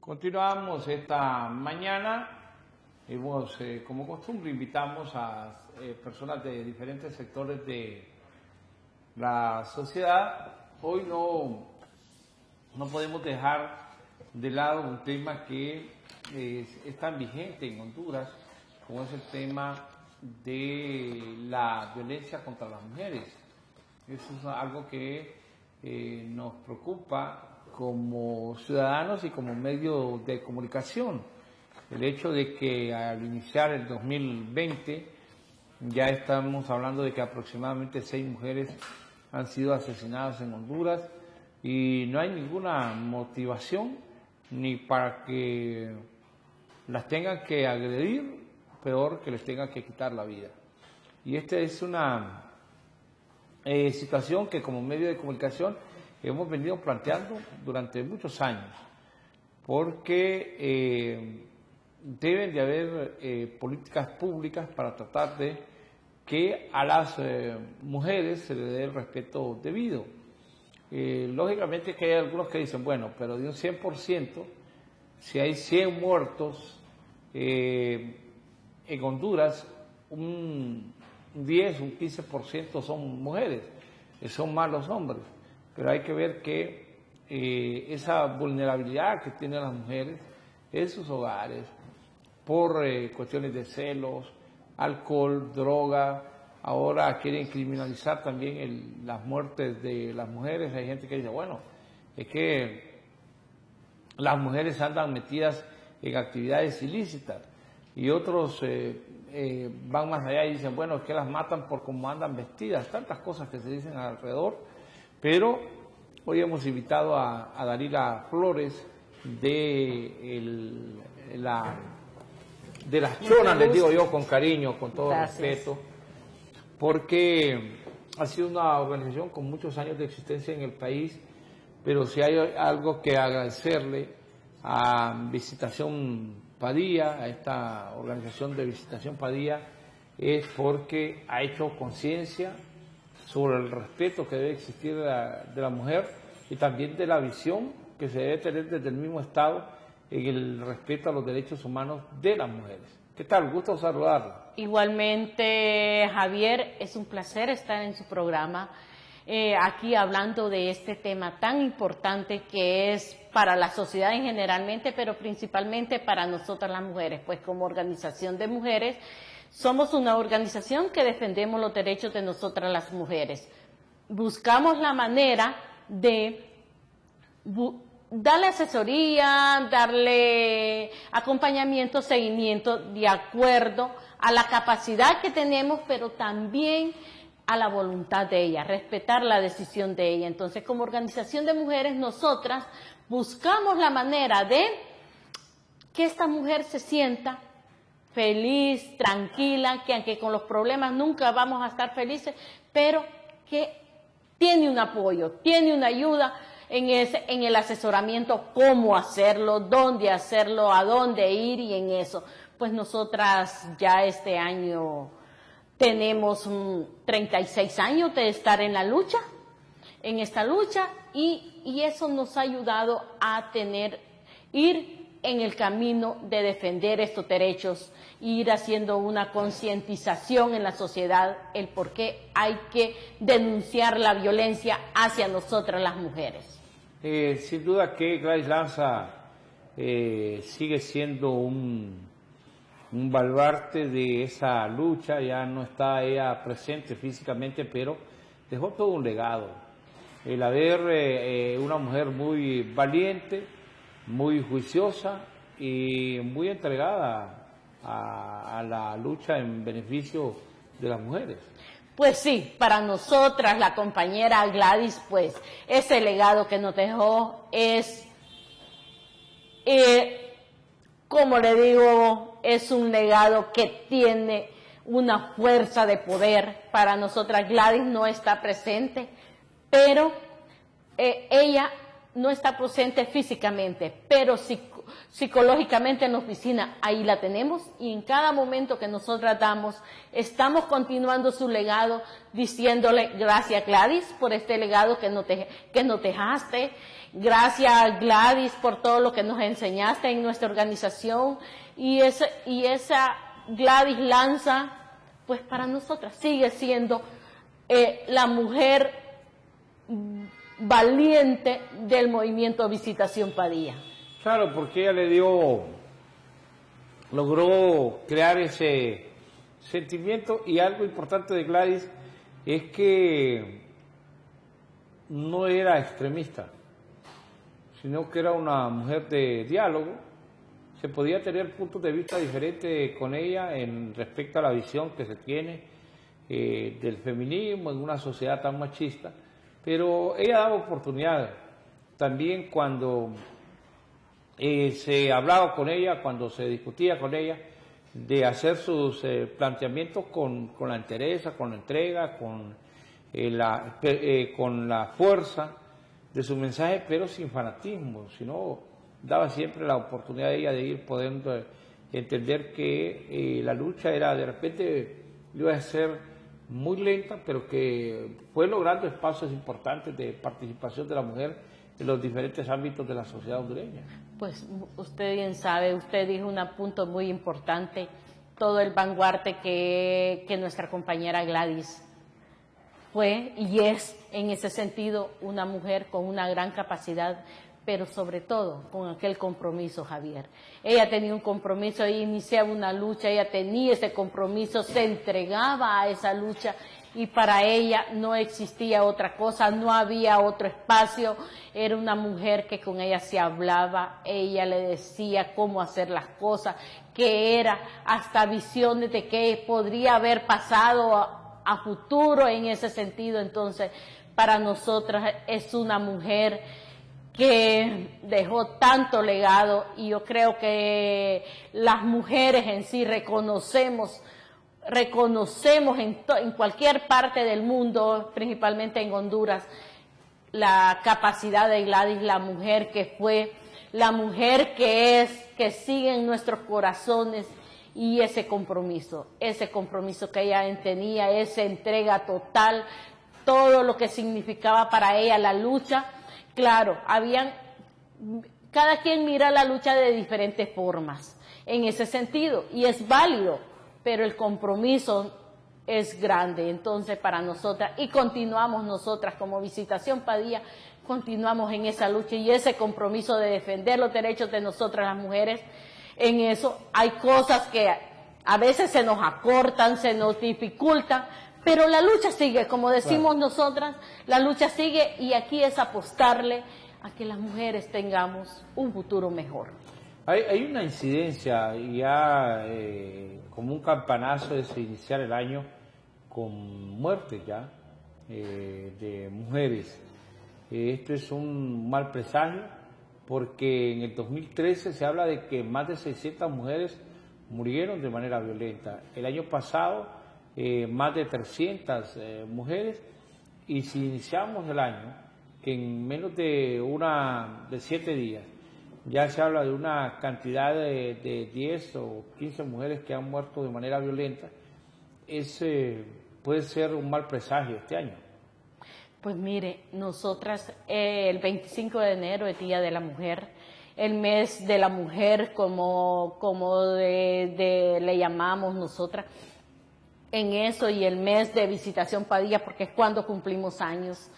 Continuamos esta mañana. Como costumbre, invitamos a personas de diferentes sectores de la sociedad. Hoy no podemos dejar de lado un tema que es tan vigente en Honduras, como es el tema de la violencia contra las mujeres. Eso es algo que nos preocupa como ciudadanos y como medio de comunicación. El hecho de que al iniciar el 2020 ya estamos hablando de que aproximadamente 6 mujeres han sido asesinadas en Honduras y no hay ninguna motivación ni para que las tengan que agredir, peor que les tengan que quitar la vida. Y esta es una situación que como medio de comunicación hemos venido planteando durante muchos años, porque deben de haber políticas públicas para tratar de que a las mujeres se les dé el respeto debido. Lógicamente que hay algunos que dicen, bueno, pero de un 100%, si hay 100 muertos en Honduras, un 10, un 15% son mujeres, son más los hombres. Pero hay que ver que esa vulnerabilidad que tienen las mujeres en sus hogares, por cuestiones de celos, alcohol, droga, ahora quieren criminalizar también las muertes de las mujeres. Hay gente que dice, bueno, es que las mujeres andan metidas en actividades ilícitas, y otros van más allá y dicen, bueno, es que las matan por cómo andan vestidas, tantas cosas que se dicen alrededor. Pero hoy hemos invitado a Dalila Flores de las Chonas, les digo yo con cariño, con todo respeto, porque ha sido una organización con muchos años de existencia en el país, pero si hay algo que agradecerle a Visitación Padilla, a esta organización de Visitación Padilla, es porque ha hecho conciencia sobre el respeto que debe existir de la mujer y también de la visión que se debe tener desde el mismo Estado en el respeto a los derechos humanos de las mujeres. ¿Qué tal? Gusto saludarla. Igualmente, Javier, es un placer estar en su programa, aquí hablando de este tema tan importante que es para la sociedad en generalmente, pero principalmente para nosotras las mujeres, pues como organización de mujeres, somos una organización que defendemos los derechos de nosotras las mujeres. Buscamos la manera de darle asesoría, darle acompañamiento, seguimiento de acuerdo a la capacidad que tenemos, pero también a la voluntad de ella, respetar la decisión de ella. Entonces, como organización de mujeres, nosotras buscamos la manera de que esta mujer se sienta feliz, tranquila, que aunque con los problemas nunca vamos a estar felices, pero que tiene un apoyo, tiene una ayuda en el asesoramiento, cómo hacerlo, dónde hacerlo, a dónde ir, y en eso. Pues nosotras ya este año tenemos 36 años de estar en la lucha, en esta lucha, y eso nos ha ayudado a ir en el camino de defender estos derechos, ir haciendo una concientización en la sociedad, el por qué hay que denunciar la violencia hacia nosotras las mujeres. Sin duda que Gladys Lanza sigue siendo un baluarte de esa lucha. Ya no está ella presente físicamente, pero dejó todo un legado. El haber una mujer muy valiente, muy juiciosa y muy entregada a la lucha en beneficio de las mujeres. Pues sí, para nosotras, la compañera Gladys, pues ese legado que nos dejó es, como le digo, es un legado que tiene una fuerza de poder. Para nosotras Gladys no está presente, pero ella no está presente físicamente, pero psicológicamente en la oficina, ahí la tenemos, y en cada momento que nosotras damos, estamos continuando su legado, diciéndole gracias Gladys por este legado que nos dejaste, gracias Gladys por todo lo que nos enseñaste en nuestra organización, y esa Gladys Lanza, pues para nosotras sigue siendo la mujer valiente del movimiento Visitación Padilla. Claro, porque ella logró crear ese sentimiento, y algo importante de Gladys es que no era extremista, sino que era una mujer de diálogo. Se podía tener puntos de vista diferentes con ella en respecto a la visión que se tiene del feminismo en una sociedad tan machista, pero ella daba oportunidades. También cuando se hablaba con ella, cuando se discutía con ella, de hacer sus planteamientos con la entereza, con la entrega, con la fuerza de su mensaje, pero sin fanatismo, sino daba siempre la oportunidad de ella de ir pudiendo entender que la lucha era, de repente, iba a ser muy lenta, pero que fue logrando espacios importantes de participación de la mujer en los diferentes ámbitos de la sociedad hondureña. Pues usted bien sabe, usted dijo un punto muy importante, todo el vanguardia que nuestra compañera Gladys fue y es en ese sentido una mujer con una gran capacidad, pero sobre todo con aquel compromiso, Javier. Ella tenía un compromiso, ella iniciaba una lucha, ella tenía ese compromiso, se entregaba a esa lucha, y para ella no existía otra cosa, no había otro espacio. Era una mujer que con ella se hablaba, ella le decía cómo hacer las cosas, que era hasta visiones de qué podría haber pasado a futuro en ese sentido. Entonces, para nosotras es una mujer que dejó tanto legado, y yo creo que las mujeres en sí reconocemos en cualquier parte del mundo, principalmente en Honduras, la capacidad de Gladys, la mujer que fue, la mujer que es, que sigue en nuestros corazones, y ese compromiso que ella tenía, esa entrega total, todo lo que significaba para ella la lucha. Claro, cada quien mira la lucha de diferentes formas en ese sentido, y es válido, pero el compromiso es grande. Entonces, para nosotras, y continuamos nosotras como Visitación Padilla, continuamos en esa lucha y ese compromiso de defender los derechos de nosotras las mujeres. En eso hay cosas que a veces se nos acortan, se nos dificultan, pero la lucha sigue, como decimos nosotras, la lucha sigue, y aquí es apostarle a que las mujeres tengamos un futuro mejor. Hay una incidencia ya como un campanazo de iniciar el año con muertes ya de mujeres. Esto es un mal presagio, porque en el 2013 se habla de que más de 600 mujeres murieron de manera violenta. El año pasado más de 300 mujeres, y si iniciamos el año, que en menos de 7 días ya se habla de una cantidad de 10 o 15 mujeres que han muerto de manera violenta, puede ser un mal presagio este año. Pues mire, nosotras el 25 de enero, el Día de la Mujer, el mes de la mujer, como le llamamos nosotras, en eso, y el mes de Visitación Padilla, porque es cuando cumplimos años,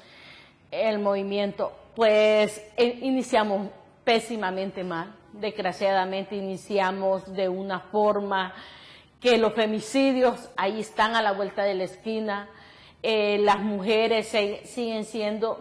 el movimiento, pues iniciamos pésimamente mal. Desgraciadamente iniciamos de una forma que los femicidios ahí están a la vuelta de la esquina. Las mujeres siguen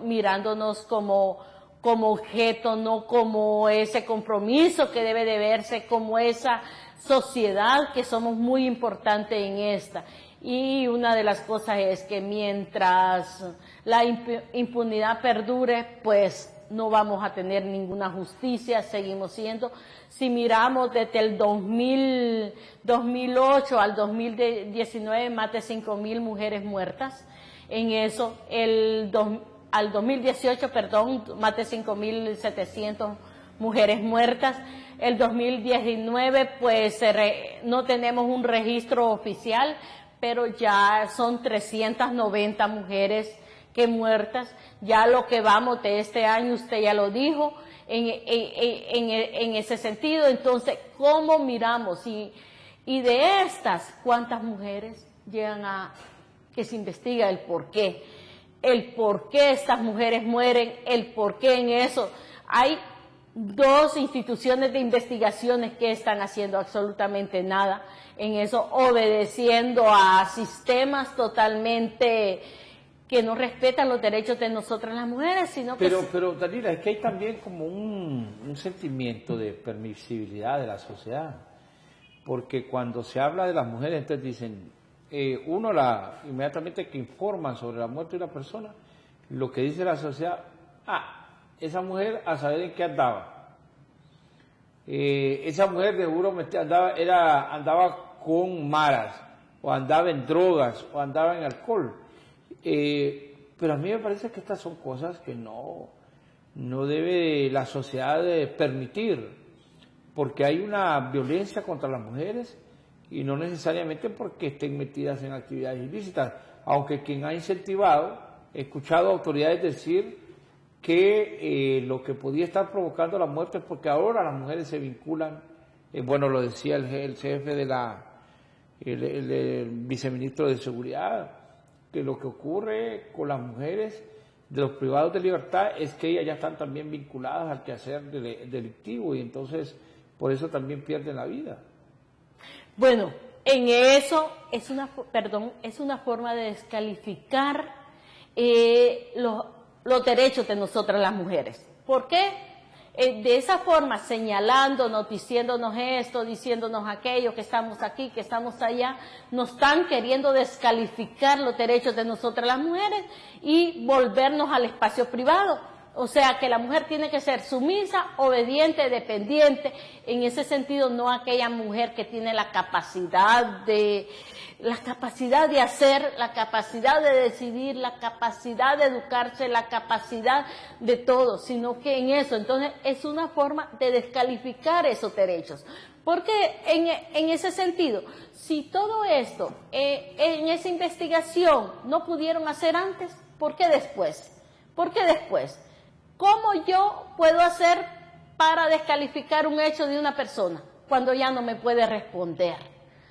mirándonos como objeto, no como ese compromiso que debe de verse, como esa sociedad que somos muy importantes en esta. Y una de las cosas es que mientras la impunidad perdure, pues no vamos a tener ninguna justicia, seguimos siendo. Si miramos desde el 2008 al 2019, más de 5.000 mujeres muertas. En eso, al 2018, perdón, más de 5.700 mujeres muertas. El 2019, pues no tenemos un registro oficial, pero ya son 390 mujeres que muertas. Ya lo que vamos de este año, usted ya lo dijo, en ese sentido. Entonces, ¿cómo miramos? Y de estas, ¿cuántas mujeres llegan a que se investiga el por qué? El por qué estas mujeres mueren, el por qué en eso. Hay 2 instituciones de investigaciones que están haciendo absolutamente nada en eso, obedeciendo a sistemas totalmente que no respetan los derechos de nosotras las mujeres, sino que... Pero Dalila, es que hay también como un sentimiento de permisibilidad de la sociedad, porque cuando se habla de las mujeres, entonces dicen, inmediatamente que informan sobre la muerte de una persona, lo que dice la sociedad, esa mujer a saber en qué andaba. Esa mujer de seguro andaba con maras, o andaba en drogas, o andaba en alcohol. Pero a mí me parece que estas son cosas que no debe la sociedad permitir, porque hay una violencia contra las mujeres y no necesariamente porque estén metidas en actividades ilícitas, aunque quien ha incentivado, he escuchado autoridades decir que lo que podía estar provocando la muerte es porque ahora las mujeres se vinculan, bueno, lo decía el jefe de el viceministro de Seguridad, que lo que ocurre con las mujeres de los privados de libertad es que ellas ya están también vinculadas al quehacer delictivo y entonces por eso también pierden la vida. Bueno, en eso es una forma de descalificar los derechos de nosotras las mujeres. ¿Por qué? De esa forma, señalándonos, diciéndonos esto, diciéndonos aquello, que estamos aquí, que estamos allá, nos están queriendo descalificar los derechos de nosotras las mujeres y volvernos al espacio privado. O sea, que la mujer tiene que ser sumisa, obediente, dependiente. En ese sentido, no aquella mujer que tiene la capacidad de hacer, la capacidad de decidir, la capacidad de educarse, la capacidad de todo, sino que en eso, entonces, es una forma de descalificar esos derechos. Porque en ese sentido, si todo esto, en esa investigación, no pudieron hacer antes, ¿por qué después? ¿Por qué después? ¿Cómo yo puedo hacer para descalificar un hecho de una persona cuando ya no me puede responder?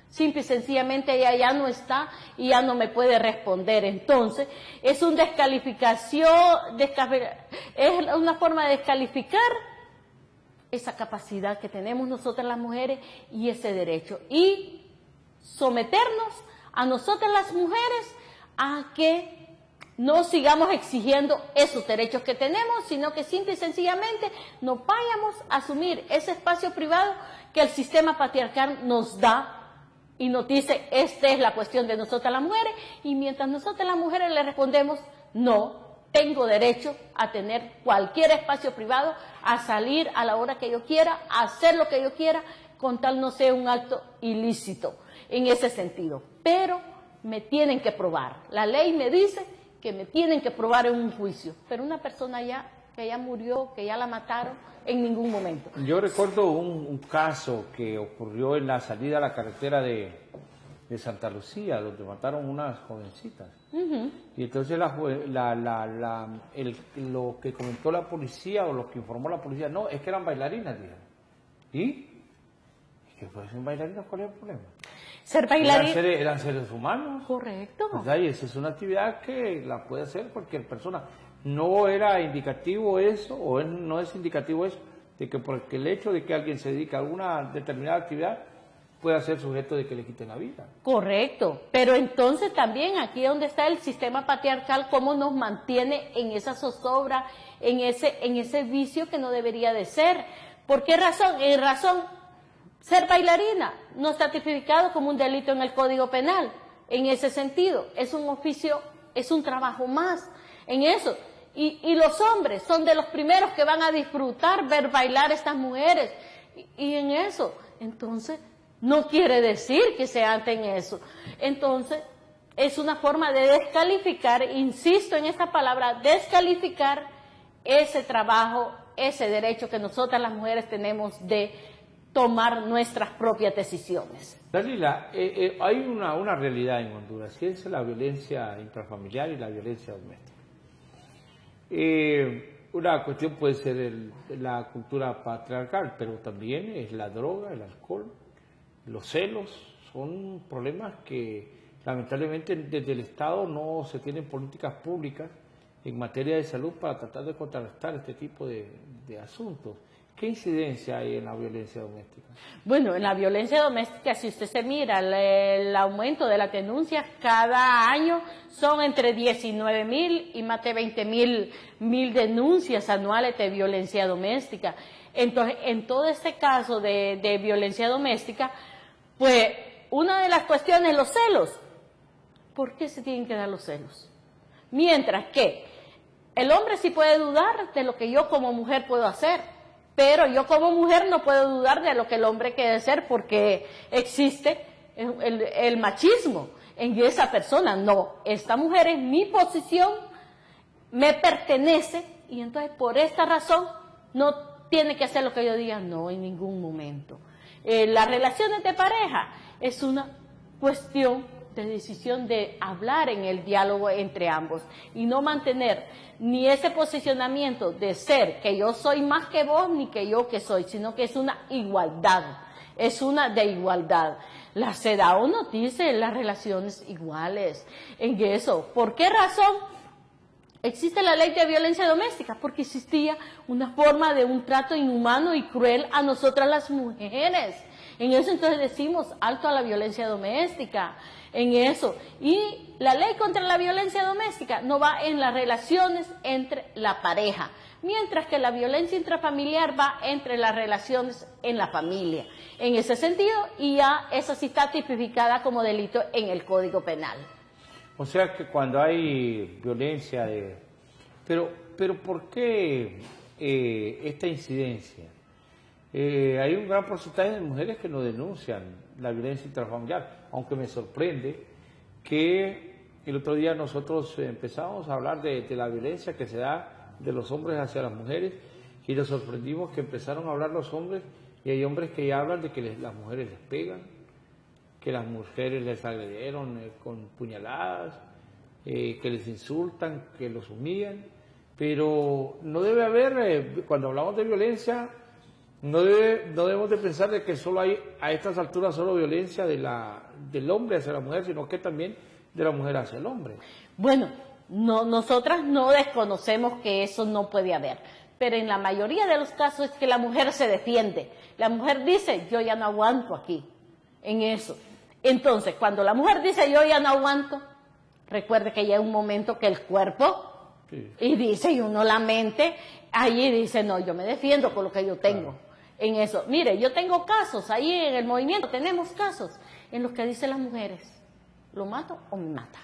Simple y sencillamente ella ya no está y ya no me puede responder. Entonces, es una descalificación, es una forma de descalificar esa capacidad que tenemos nosotras las mujeres y ese derecho. Y someternos a nosotras las mujeres a que no sigamos exigiendo esos derechos que tenemos, sino que simple y sencillamente nos vayamos a asumir ese espacio privado que el sistema patriarcal nos da y nos dice, esta es la cuestión de nosotras las mujeres, y mientras nosotras las mujeres le respondemos, no, tengo derecho a tener cualquier espacio privado, a salir a la hora que yo quiera, a hacer lo que yo quiera, con tal no sea un acto ilícito en ese sentido. Pero me tienen que probar. La ley me dice que me tienen que probar en un juicio, pero una persona que ya murió, que ya la mataron, en ningún momento. Yo recuerdo un caso que ocurrió en la salida a la carretera de Santa Lucía, donde mataron unas jovencitas. Y entonces lo que comentó la policía o lo que informó la policía, no, es que eran bailarinas, dijeron. ¿Y? ¿Que fuesen bailarinas? ¿Cuál es el problema? Ser bailarín. Eran seres humanos. Correcto. O sea, y esa es una actividad que la puede hacer cualquier persona. No era indicativo eso, o no es indicativo eso, de que por el hecho de que alguien se dedica a alguna determinada actividad, pueda ser sujeto de que le quiten la vida. Correcto, pero entonces también aquí es donde está el sistema patriarcal, cómo nos mantiene en esa zozobra, en ese vicio que no debería de ser. ¿Por qué razón? En razón, ser bailarina no está tipificado como un delito en el Código Penal. En ese sentido, es un oficio, es un trabajo más en eso. Y los hombres son de los primeros que van a disfrutar ver bailar a estas mujeres. Y en eso, entonces, no quiere decir que se ante en eso. Entonces, es una forma de descalificar, insisto en esta palabra, descalificar ese trabajo, ese derecho que nosotras las mujeres tenemos de tomar nuestras propias decisiones. Dalila, hay una realidad en Honduras, y es la violencia intrafamiliar y la violencia doméstica. Una cuestión puede ser la cultura patriarcal, pero también es la droga, el alcohol, los celos, son problemas que lamentablemente desde el Estado no se tienen políticas públicas en materia de salud para tratar de contrarrestar este tipo de asuntos. ¿Qué incidencia hay en la violencia doméstica? Bueno, en la violencia doméstica, si usted se mira, el aumento de las denuncias cada año son entre 19.000 y más de 20.000 denuncias anuales de violencia doméstica. Entonces, en todo este caso de violencia doméstica, pues una de las cuestiones es los celos. ¿Por qué se tienen que dar los celos? Mientras que el hombre sí puede dudar de lo que yo como mujer puedo hacer, pero yo como mujer no puedo dudar de lo que el hombre quiere hacer porque existe el machismo en esa persona. No, esta mujer es mi posición, me pertenece y entonces por esta razón no tiene que hacer lo que yo diga, no, en ningún momento. Las relaciones de pareja es una cuestión de decisión de hablar en el diálogo entre ambos y no mantener ni ese posicionamiento de ser que yo soy más que vos ni que yo que soy, sino que es una igualdad, es una de igualdad. La CEDAW nos dice las relaciones iguales en eso. ¿Por qué razón existe la ley de violencia doméstica? Porque existía una forma de un trato inhumano y cruel a nosotras las mujeres. En eso entonces decimos alto a la violencia doméstica, en eso. Y la ley contra la violencia doméstica no va en las relaciones entre la pareja, mientras que la violencia intrafamiliar va entre las relaciones en la familia. En ese sentido, y ya esa sí está tipificada como delito en el Código Penal. O sea que cuando hay violencia Pero ¿por qué esta incidencia? Hay un gran porcentaje de mujeres que no denuncian la violencia intrafamiliar, aunque me sorprende que el otro día nosotros empezamos a hablar de la violencia que se da de los hombres hacia las mujeres y nos sorprendimos que empezaron a hablar los hombres y hay hombres que ya hablan de que las mujeres les pegan, que las mujeres les agredieron con puñaladas, que les insultan, que los humillan, pero no debe haber, cuando hablamos de violencia, no debemos de pensar de que solo hay a estas alturas solo violencia del hombre hacia la mujer, sino que también de la mujer hacia el hombre. Bueno, nosotras no desconocemos que eso no puede haber, pero en la mayoría de los casos es que la mujer se defiende. La mujer dice, yo ya no aguanto aquí, en eso. Entonces, cuando la mujer dice, yo ya no aguanto, recuerde que ya hay un momento que el cuerpo, sí, y dice, y uno la mente, allí dice, no, yo me defiendo con lo que yo tengo. Claro. En eso, mire, yo tengo casos, ahí en el movimiento tenemos casos en los que dicen las mujeres, ¿lo mato o me mata?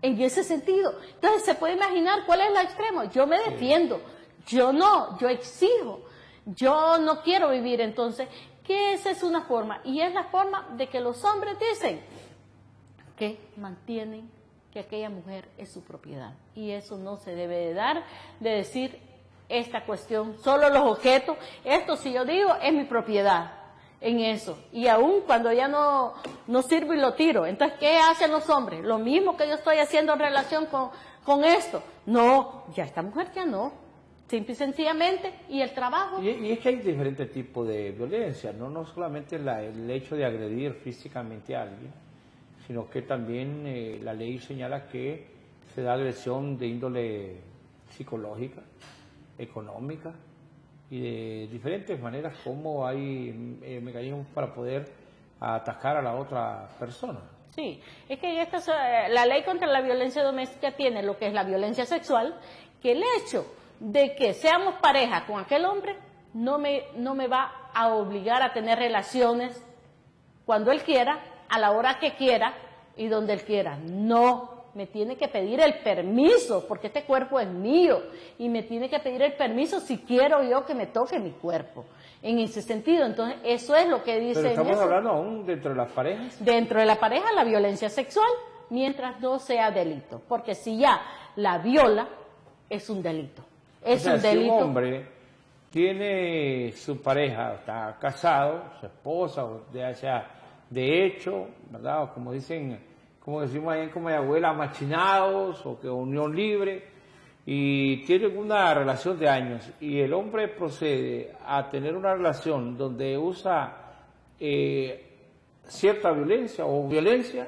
En ese sentido, entonces se puede imaginar cuál es el extremo, yo me defiendo, yo no, yo exijo, yo no quiero vivir, entonces, que esa es una forma, y es la forma de que los hombres dicen que mantienen que aquella mujer es su propiedad, y eso no se debe de dar, de decir esta cuestión, solo los objetos, esto si yo digo es mi propiedad, en eso, y aún cuando ya no sirve y lo tiro, entonces ¿qué hacen los hombres? Lo mismo que yo estoy haciendo en relación con esto, no, ya esta mujer ya no, simple y sencillamente, y el trabajo. Y es que hay diferentes tipos de violencia, no solamente el hecho de agredir físicamente a alguien, sino que también la ley señala que se da agresión de índole psicológica, económica y de diferentes maneras como hay mecanismos para poder atacar a la otra persona. Sí, es que la ley contra la violencia doméstica tiene lo que es la violencia sexual, que el hecho de que seamos pareja con aquel hombre no me va a obligar a tener relaciones cuando él quiera, a la hora que quiera y donde él quiera. No, me tiene que pedir el permiso, porque este cuerpo es mío, y me tiene que pedir el permiso si quiero yo que me toque mi cuerpo. En ese sentido, entonces, eso es lo que dice. Pero estamos hablando aún dentro de las parejas. Dentro de la pareja, la violencia sexual, mientras no sea delito, porque si ya la viola, es un delito. Es o sea, un delito. Si un hombre tiene su pareja, está casado, su esposa, o ya sea de hecho, ¿verdad? O como dicen, como decimos ahí en Comayagüela, machinados, o que unión libre, y tienen una relación de años, y el hombre procede a tener una relación donde usa cierta violencia o violencia,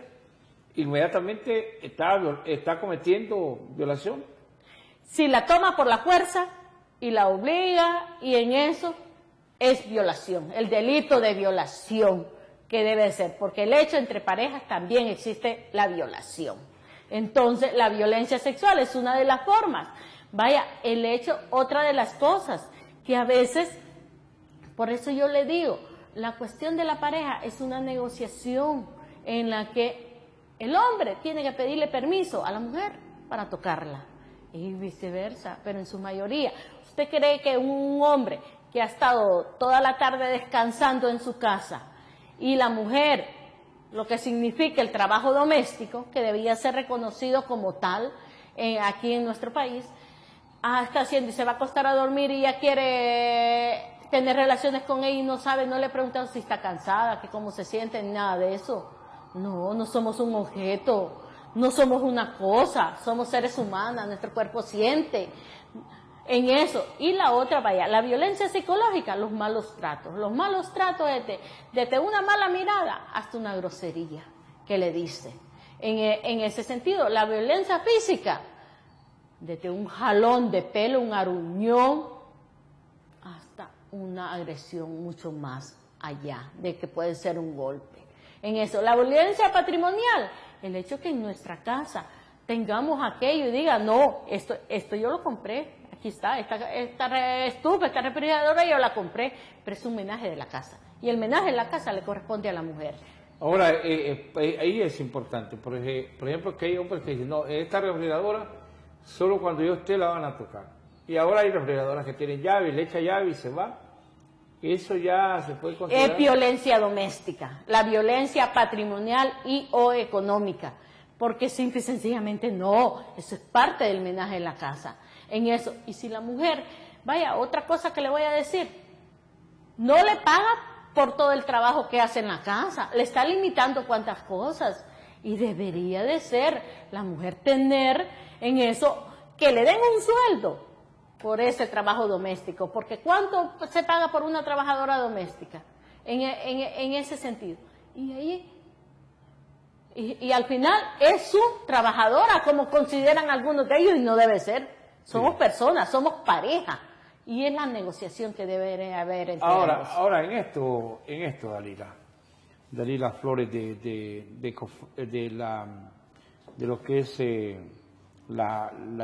inmediatamente está cometiendo violación. Si la toma por la fuerza y la obliga, y en eso es violación, el delito de violación que debe ser, porque el hecho entre parejas también existe la violación. Entonces, la violencia sexual es una de las formas. Vaya, el hecho, otra de las cosas, que a veces, por eso yo le digo, la cuestión de la pareja es una negociación en la que el hombre tiene que pedirle permiso a la mujer para tocarla, y viceversa, pero en su mayoría. ¿Usted cree que un hombre que ha estado toda la tarde descansando en su casa y la mujer, lo que significa el trabajo doméstico, que debía ser reconocido como tal aquí en nuestro país, está haciendo y se va a acostar a dormir y ya quiere tener relaciones con ella y no sabe, no le preguntan si está cansada, que cómo se siente, nada de eso? No, no somos un objeto, no somos una cosa, somos seres humanos, nuestro cuerpo siente en eso. Y la otra, vaya, la violencia psicológica, los malos tratos. Los malos tratos es desde una mala mirada hasta una grosería que le dice. En ese sentido, la violencia física, desde un jalón de pelo, un aruñón, hasta una agresión mucho más allá de que puede ser un golpe. En eso, la violencia patrimonial, el hecho que en nuestra casa tengamos aquello y diga, no, esto yo lo compré, aquí está, esta estufa, esta refrigeradora yo la compré, pero es un menaje de la casa. Y el menaje de la casa le corresponde a la mujer. Ahora, ahí es importante, por ejemplo, que hay hombres que dicen, no, esta refrigeradora solo cuando yo esté la van a tocar. Y ahora hay refrigeradoras que tienen llave, le echa llave y se va. Eso ya se puede considerar. Es violencia doméstica, la violencia patrimonial y o económica, porque simple y sencillamente no, eso es parte del menaje en la casa. En eso, y si la mujer, vaya, otra cosa que le voy a decir, no le paga por todo el trabajo que hace en la casa, le está limitando cuantas cosas, y debería de ser la mujer tener en eso, que le den un sueldo por ese trabajo doméstico, porque ¿cuánto se paga por una trabajadora doméstica? En ese sentido. Y ahí, y al final es su trabajadora, como consideran algunos de ellos, y no debe ser. Somos personas, somos pareja, y es la negociación que debe haber entre ambos. Ahora en esto, Dalila Flores, de lo que es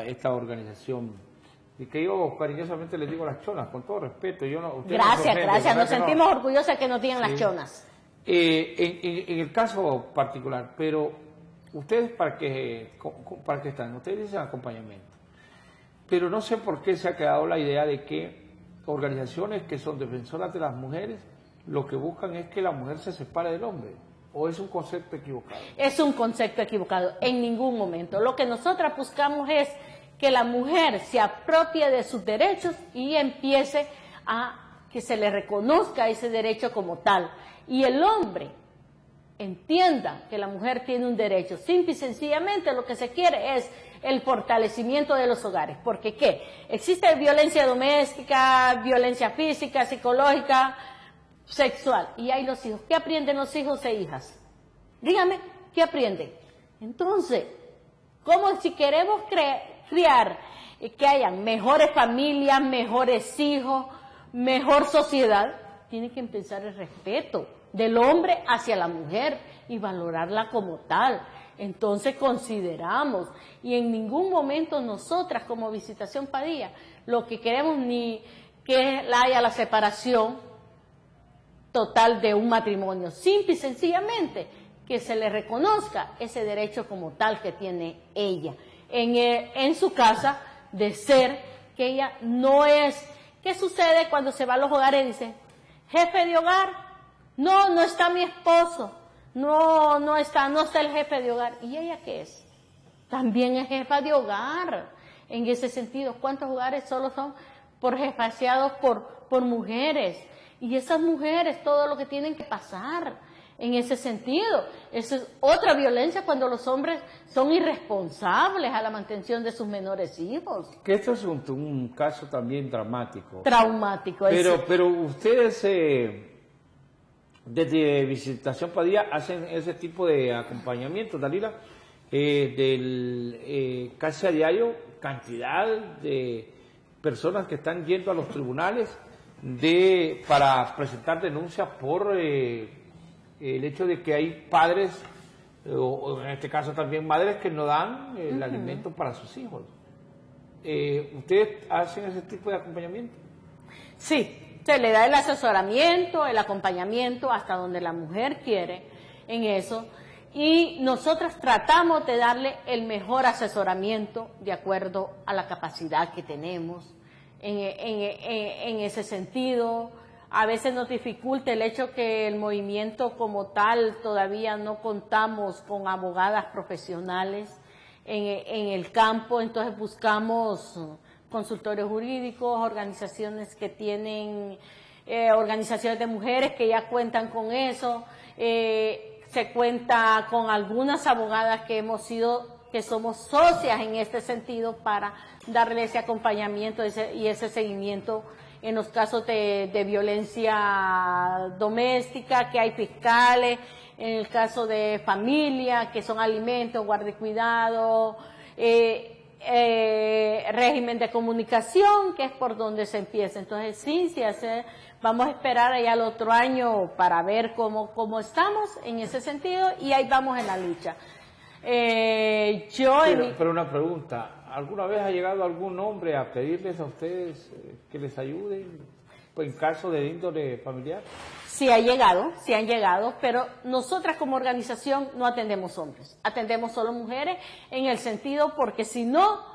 esta organización, y que yo cariñosamente les digo las chonas, con todo respeto. Gracias, nos sentimos orgullosas que nos digan las chonas. En el caso particular, pero ustedes para qué están, ustedes dicen acompañamiento, pero no sé por qué se ha quedado la idea de que organizaciones que son defensoras de las mujeres lo que buscan es que la mujer se separe del hombre. ¿O es un concepto equivocado? Es un concepto equivocado, en ningún momento. Lo que nosotras buscamos es que la mujer se apropie de sus derechos y empiece a que se le reconozca ese derecho como tal. Y el hombre entienda que la mujer tiene un derecho. Simple y sencillamente lo que se quiere es el fortalecimiento de los hogares. Porque ¿qué? Existe violencia doméstica, violencia física, psicológica, sexual. Y hay los hijos. ¿Qué aprenden los hijos e hijas? Dígame, ¿qué aprenden? Entonces, ¿cómo si queremos criar que hayan mejores familias, mejores hijos, mejor sociedad? Tiene que empezar el respeto del hombre hacia la mujer y valorarla como tal. Entonces consideramos, y en ningún momento nosotras como Visitación Padilla, lo que queremos ni que haya la separación total de un matrimonio, simple y sencillamente que se le reconozca ese derecho como tal que tiene ella en su casa, de ser que ella no es. ¿Qué sucede cuando se va a los hogares y dice, jefe de hogar? No está mi esposo. no está el jefe de hogar. ¿Y ella qué es? También es jefa de hogar. En ese sentido, ¿cuántos hogares solo son jefaseados por mujeres? Y esas mujeres, todo lo que tienen que pasar en ese sentido. Eso es otra violencia cuando los hombres son irresponsables a la mantención de sus menores hijos. Que esto es un caso también dramático. Traumático. Pero ustedes, desde Visitación Padilla, hacen ese tipo de acompañamiento, Dalila, casi a diario, cantidad de personas que están yendo a los tribunales para presentar denuncias por el hecho de que hay padres, o en este caso también madres, que no dan el alimento para sus hijos. ¿Ustedes hacen ese tipo de acompañamiento? Sí, se le da el asesoramiento, el acompañamiento hasta donde la mujer quiere en eso, y nosotros tratamos de darle el mejor asesoramiento de acuerdo a la capacidad que tenemos en ese sentido. A veces nos dificulta el hecho que el movimiento como tal todavía no contamos con abogadas profesionales en el campo, entonces buscamos consultorios jurídicos, organizaciones que tienen, organizaciones de mujeres que ya cuentan con eso, se cuenta con algunas abogadas que somos socias en este sentido para darle ese acompañamiento y ese seguimiento en los casos de violencia doméstica, que hay fiscales, en el caso de familia, que son alimentos, guarda y cuidado, régimen de comunicación, que es por donde se empieza. Entonces, sí, vamos a esperar allá el otro año para ver cómo estamos en ese sentido, y ahí vamos en la lucha. Pero una pregunta, ¿alguna vez ha llegado algún hombre a pedirles a ustedes que les ayuden en caso de índole familiar? Sí han llegado, pero nosotras como organización no atendemos hombres, atendemos solo mujeres, en el sentido porque si no,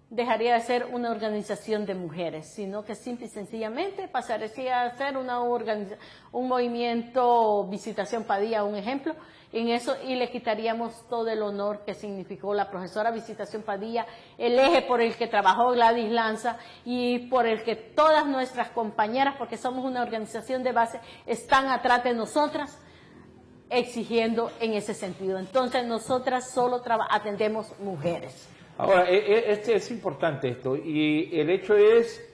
dejaría de ser una organización de mujeres, sino que simple y sencillamente pasaría a ser un movimiento Visitación Padilla, un ejemplo, en eso, y le quitaríamos todo el honor que significó la profesora Visitación Padilla, el eje por el que trabajó Gladys Lanza y por el que todas nuestras compañeras, porque somos una organización de base, están atrás de nosotras exigiendo en ese sentido. Entonces nosotras solo atendemos mujeres. Ahora, es importante esto, y el hecho es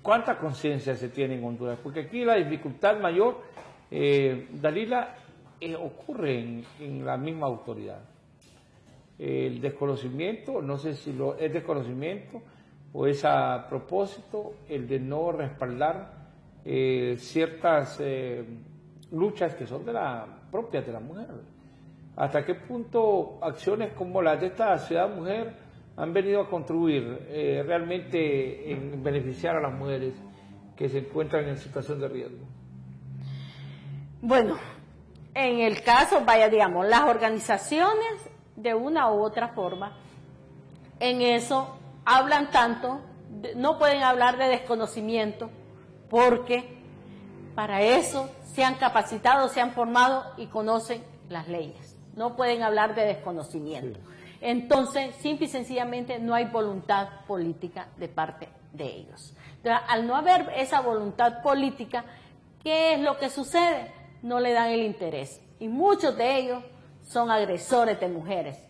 cuánta conciencia se tiene en Honduras, porque aquí la dificultad mayor, Dalila, ocurre en la misma autoridad. El desconocimiento, no sé si es desconocimiento o es a propósito, el de no respaldar ciertas luchas que son propias de la mujer. ¿Hasta qué punto acciones como las de esta Ciudad Mujer han venido a contribuir realmente en beneficiar a las mujeres que se encuentran en situación de riesgo? Bueno, en el caso, digamos, las organizaciones de una u otra forma, en eso hablan tanto, no pueden hablar de desconocimiento, porque para eso se han capacitado, se han formado y conocen las leyes. No pueden hablar de desconocimiento. Sí. Entonces, simple y sencillamente no hay voluntad política de parte de ellos. Entonces, al no haber esa voluntad política, ¿qué es lo que sucede? No le dan el interés. Y muchos de ellos son agresores de mujeres.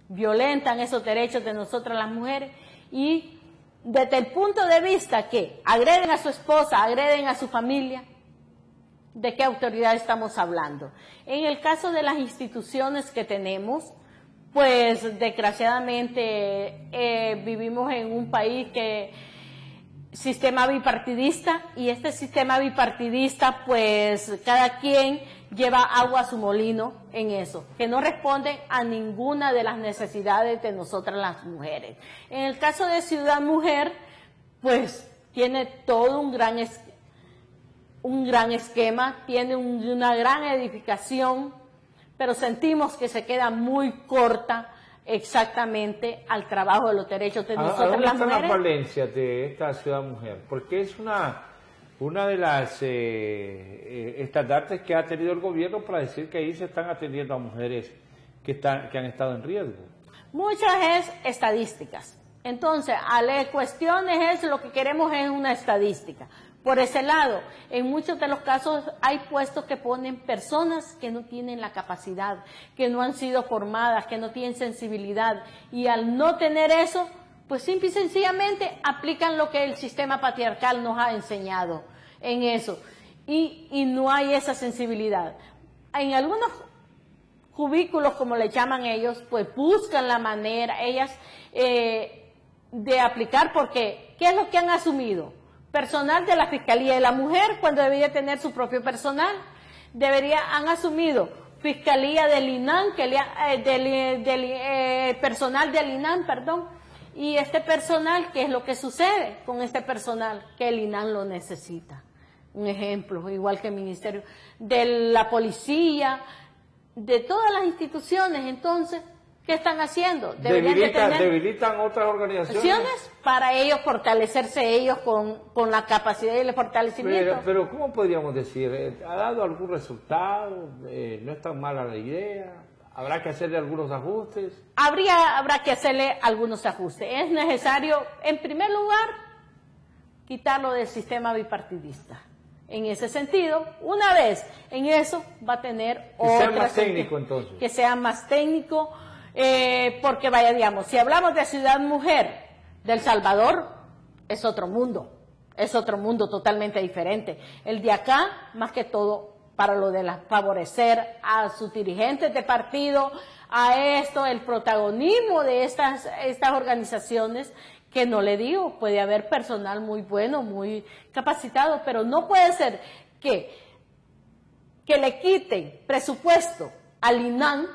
Violentan esos derechos de nosotras las mujeres y desde el punto de vista que agreden a su esposa, agreden a su familia, ¿de qué autoridad estamos hablando? En el caso de las instituciones que tenemos, pues desgraciadamente vivimos en un país que sistema bipartidista, y este sistema bipartidista, pues cada quien lleva agua a su molino en eso, que no responde a ninguna de las necesidades de nosotras las mujeres. En el caso de Ciudad Mujer, pues tiene todo un gran esquema, tiene una gran edificación, pero sentimos que se queda muy corta exactamente al trabajo de los derechos de nosotras las mujeres. ¿A dónde están las falencias de esta Ciudad Mujer? Porque es una una de las estandartes que ha tenido el gobierno para decir que ahí se están atendiendo a mujeres que han estado en riesgo. Muchas es estadísticas. Entonces, a las cuestiones lo que queremos es una estadística. Por ese lado, en muchos de los casos hay puestos que ponen personas que no tienen la capacidad, que no han sido formadas, que no tienen sensibilidad, y al no tener eso, pues simple y sencillamente aplican lo que el sistema patriarcal nos ha enseñado en eso, y no hay esa sensibilidad. En algunos cubículos, como le llaman ellos, pues buscan la manera, ellas, de aplicar, porque ¿qué es lo que han asumido? Personal de la Fiscalía de la Mujer, cuando debería tener su propio personal. Han asumido Fiscalía del INAN, personal del INAN, perdón. Y este personal, ¿qué es lo que sucede con este personal? Que el INAN lo necesita. Un ejemplo, igual que el Ministerio de la Policía, de todas las instituciones. Entonces, ¿qué están haciendo? Debilitan otras organizaciones para ellos fortalecerse ellos con la capacidad y el fortalecimiento. Pero ¿cómo podríamos decir? ¿Ha dado algún resultado? ¿No es tan mala la idea? ¿Habrá que hacerle algunos ajustes? Habrá que hacerle algunos ajustes. Es necesario, en primer lugar, quitarlo del sistema bipartidista. En ese sentido, una vez en eso, va a tener otra... Que sea más técnico, entonces. Que sea más técnico. Porque vaya, digamos, si hablamos de Ciudad Mujer del Salvador, es otro mundo totalmente diferente. El de acá, más que todo, para lo de favorecer a sus dirigentes de partido, a esto, el protagonismo de estas organizaciones, que no le digo, puede haber personal muy bueno, muy capacitado, pero no puede ser que le quiten presupuesto al INAN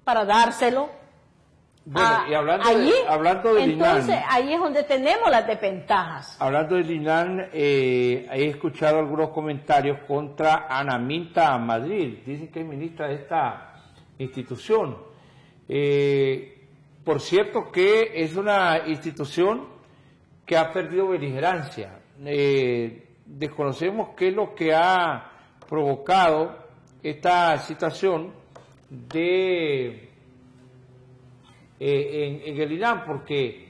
para dárselo. Bueno, y hablando del INAN, entonces ahí es donde tenemos las desventajas. Hablando del INAN, he escuchado algunos comentarios contra Ana Minta Madrid. Dicen que es ministra de esta institución. Por cierto que es una institución que ha perdido beligerancia. Desconocemos qué es lo que ha provocado esta situación en el INAN, porque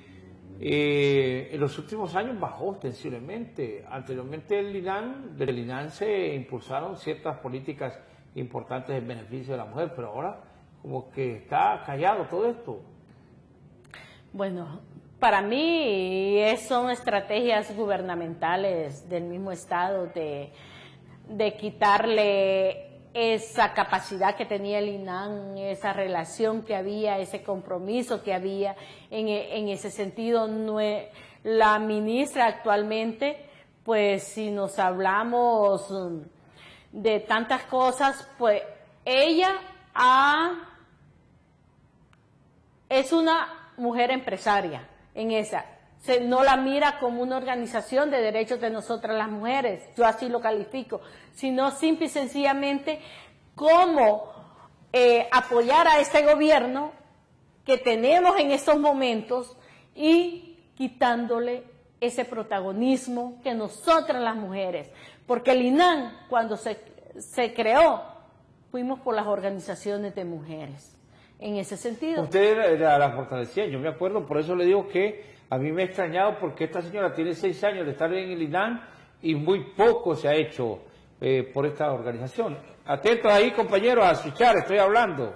en los últimos años bajó ostensiblemente. Anteriormente del INAN se impulsaron ciertas políticas importantes en beneficio de la mujer, pero ahora como que está callado todo esto. Bueno, para mí son estrategias gubernamentales del mismo Estado de quitarle esa capacidad que tenía el INAN, esa relación que había, ese compromiso que había. En ese sentido, la ministra actualmente, pues si nos hablamos de tantas cosas, pues ella es una mujer empresaria en esa. No la mira como una organización de derechos de nosotras las mujeres, yo así lo califico, sino simple y sencillamente cómo apoyar a este gobierno que tenemos en estos momentos y quitándole ese protagonismo que nosotras las mujeres, porque el INAN cuando se creó, fuimos por las organizaciones de mujeres, en ese sentido. Usted la fortalecía, yo me acuerdo, por eso le digo que a mí me ha extrañado porque esta señora tiene 6 años de estar en el INAN y muy poco se ha hecho por esta organización. Atentos ahí, compañeros, a escuchar, estoy hablando.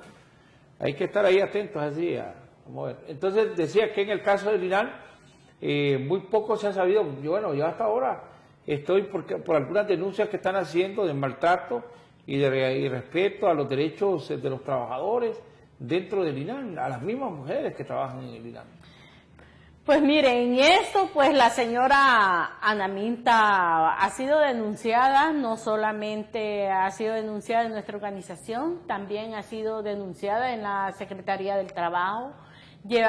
Hay que estar ahí atentos así. Vamos a ver. Entonces decía que en el caso del INAN muy poco se ha sabido. Yo hasta ahora estoy por algunas denuncias que están haciendo de maltrato y de irrespeto a los derechos de los trabajadores dentro del INAN, a las mismas mujeres que trabajan en el INAN. Pues miren, en esto pues la señora Ana Minta ha sido denunciada, no solamente ha sido denunciada en nuestra organización, también ha sido denunciada en la Secretaría del Trabajo.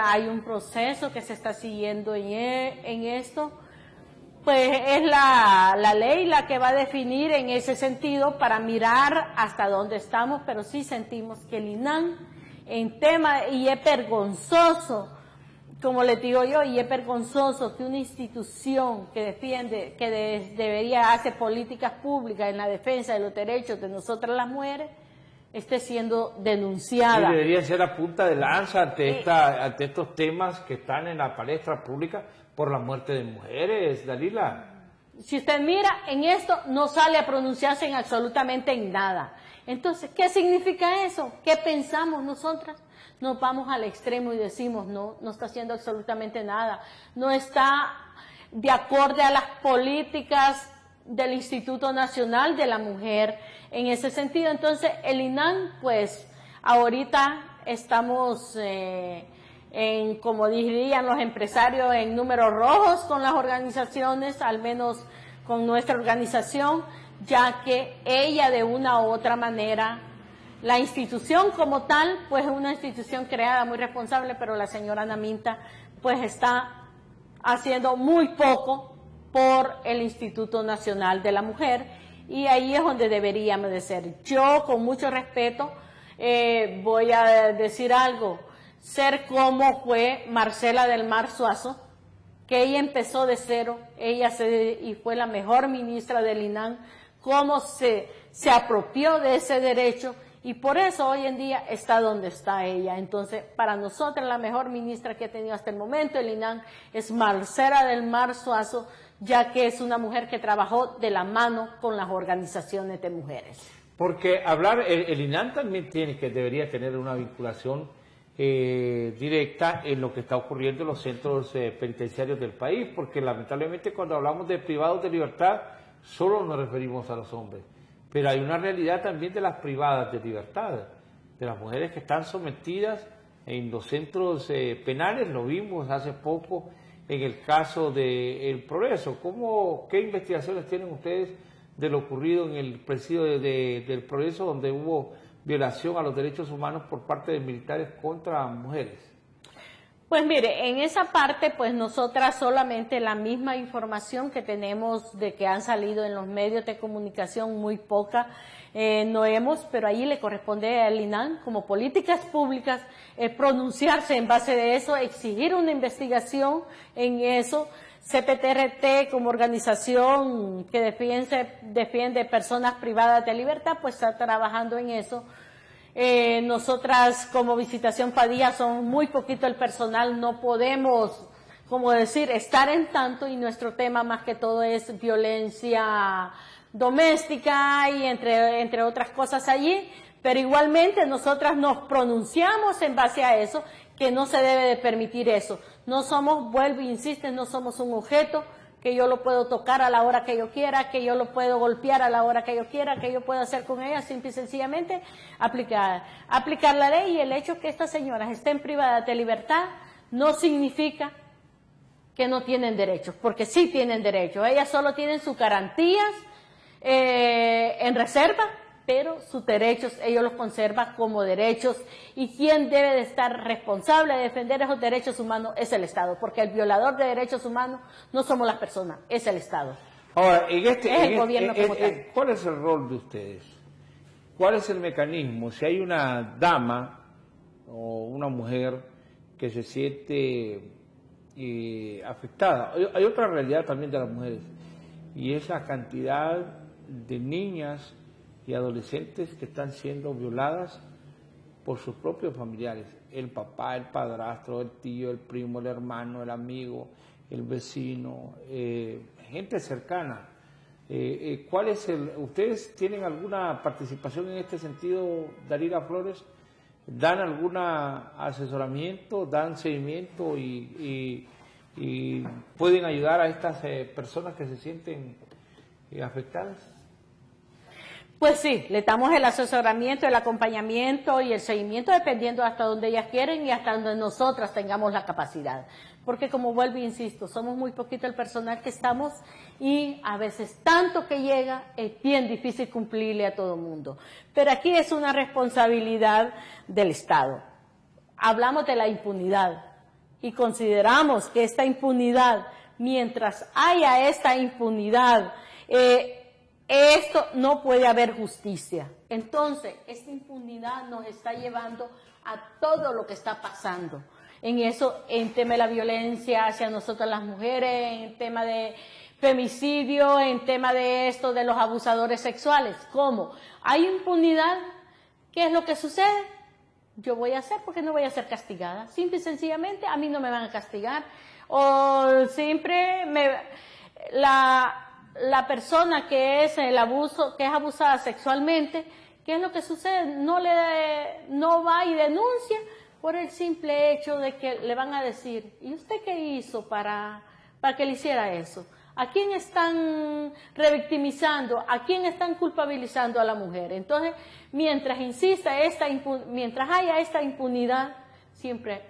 Hay un proceso que se está siguiendo en esto, pues es la ley la que va a definir en ese sentido para mirar hasta dónde estamos, pero sí sentimos que el INAN en tema, y es vergonzoso como les digo yo, y es vergonzoso que una institución que defiende, debería hacer políticas públicas en la defensa de los derechos de nosotras las mujeres, esté siendo denunciada. Y debería ser la punta de lanza ante estos temas que están en la palestra pública por la muerte de mujeres, Dalila. Si usted mira, en esto no sale a pronunciarse en absolutamente nada. Entonces, ¿qué significa eso? ¿Qué pensamos nosotras? Nos vamos al extremo y decimos, no está haciendo absolutamente nada. No está de acuerdo a las políticas del Instituto Nacional de la Mujer en ese sentido. Entonces, el INAN, pues, ahorita estamos como dirían los empresarios, en números rojos con las organizaciones, al menos con nuestra organización, ya que ella de una u otra manera, la institución como tal, pues es una institución creada muy responsable, pero la señora Naminta pues está haciendo muy poco por el Instituto Nacional de la Mujer, y ahí es donde deberíamos de ser. Yo, con mucho respeto, voy a decir algo, ser como fue Marcela del Mar Suazo, que ella empezó de cero, y fue la mejor ministra del INAN, cómo se apropió de ese derecho, y por eso hoy en día está donde está ella. Entonces, para nosotros la mejor ministra que ha tenido hasta el momento el INAN es Marcela del Mar Suazo, ya que es una mujer que trabajó de la mano con las organizaciones de mujeres. Porque el INAN también debería tener una vinculación directa en lo que está ocurriendo en los centros penitenciarios del país, porque lamentablemente cuando hablamos de privados de libertad solo nos referimos a los hombres, pero hay una realidad también de las privadas de libertad, de las mujeres que están sometidas en los centros penales. Lo vimos hace poco en el caso de El Progreso. ¿Qué investigaciones tienen ustedes de lo ocurrido en el presidio del Progreso, donde hubo violación a los derechos humanos por parte de militares contra mujeres? Pues mire, en esa parte, pues nosotras solamente la misma información que tenemos de que han salido en los medios de comunicación, muy poca, no hemos, pero ahí le corresponde al INAN, como políticas públicas, pronunciarse en base de eso, exigir una investigación en eso. CPTRT, como organización que defiende personas privadas de libertad, pues está trabajando en eso. Nosotras como Visitación Padilla somos muy poquito el personal, no podemos, como decir, estar en tanto, y nuestro tema más que todo es violencia doméstica y entre otras cosas allí, pero igualmente nosotras nos pronunciamos en base a eso, que no se debe de permitir eso. No somos, vuelvo e insisto, no somos un objeto que yo lo puedo tocar a la hora que yo quiera, que yo lo puedo golpear a la hora que yo quiera, que yo puedo hacer con ella, simple y sencillamente aplicar la ley. Y el hecho que estas señoras estén privadas de libertad no significa que no tienen derechos, porque sí tienen derechos. Ellas solo tienen sus garantías en reserva, pero sus derechos ellos los conservan como derechos, y quien debe de estar responsable de defender esos derechos humanos es el Estado, porque el violador de derechos humanos no somos las personas, es el Estado. Ahora, gobierno como tal. ¿Cuál es el rol de ustedes? ¿Cuál es el mecanismo? Si hay una dama o una mujer que se siente afectada, hay otra realidad también de las mujeres, y es la cantidad de niñas y adolescentes que están siendo violadas por sus propios familiares, el papá, el padrastro, el tío, el primo, el hermano, el amigo, el vecino, gente cercana. ¿Ustedes tienen alguna participación en este sentido, Dalila Flores? ¿Dan algún asesoramiento, dan seguimiento y pueden ayudar a estas personas que se sienten afectadas? Pues sí, le damos el asesoramiento, el acompañamiento y el seguimiento dependiendo hasta donde ellas quieren y hasta donde nosotras tengamos la capacidad. Porque como vuelvo e insisto, somos muy poquito el personal que estamos, y a veces tanto que llega es bien difícil cumplirle a todo el mundo. Pero aquí es una responsabilidad del Estado. Hablamos de la impunidad y consideramos que esta impunidad, mientras haya esta impunidad, esto no puede haber justicia. Entonces, esta impunidad nos está llevando a todo lo que está pasando. en eso, en tema de la violencia hacia nosotras las mujeres, en tema de femicidio, en tema de esto de los abusadores sexuales. ¿Cómo? ¿Hay impunidad? ¿Qué es lo que sucede? Yo voy a hacer porque no voy a ser castigada. Simple y sencillamente a mí no me van a castigar. O siempre la persona que es el abuso, que es abusada sexualmente, ¿qué es lo que sucede? No va y denuncia por el simple hecho de que le van a decir, ¿y usted qué hizo para que le hiciera eso? ¿A quién están revictimizando? ¿A quién están culpabilizando a la mujer? Entonces, mientras insista mientras haya esta impunidad, siempre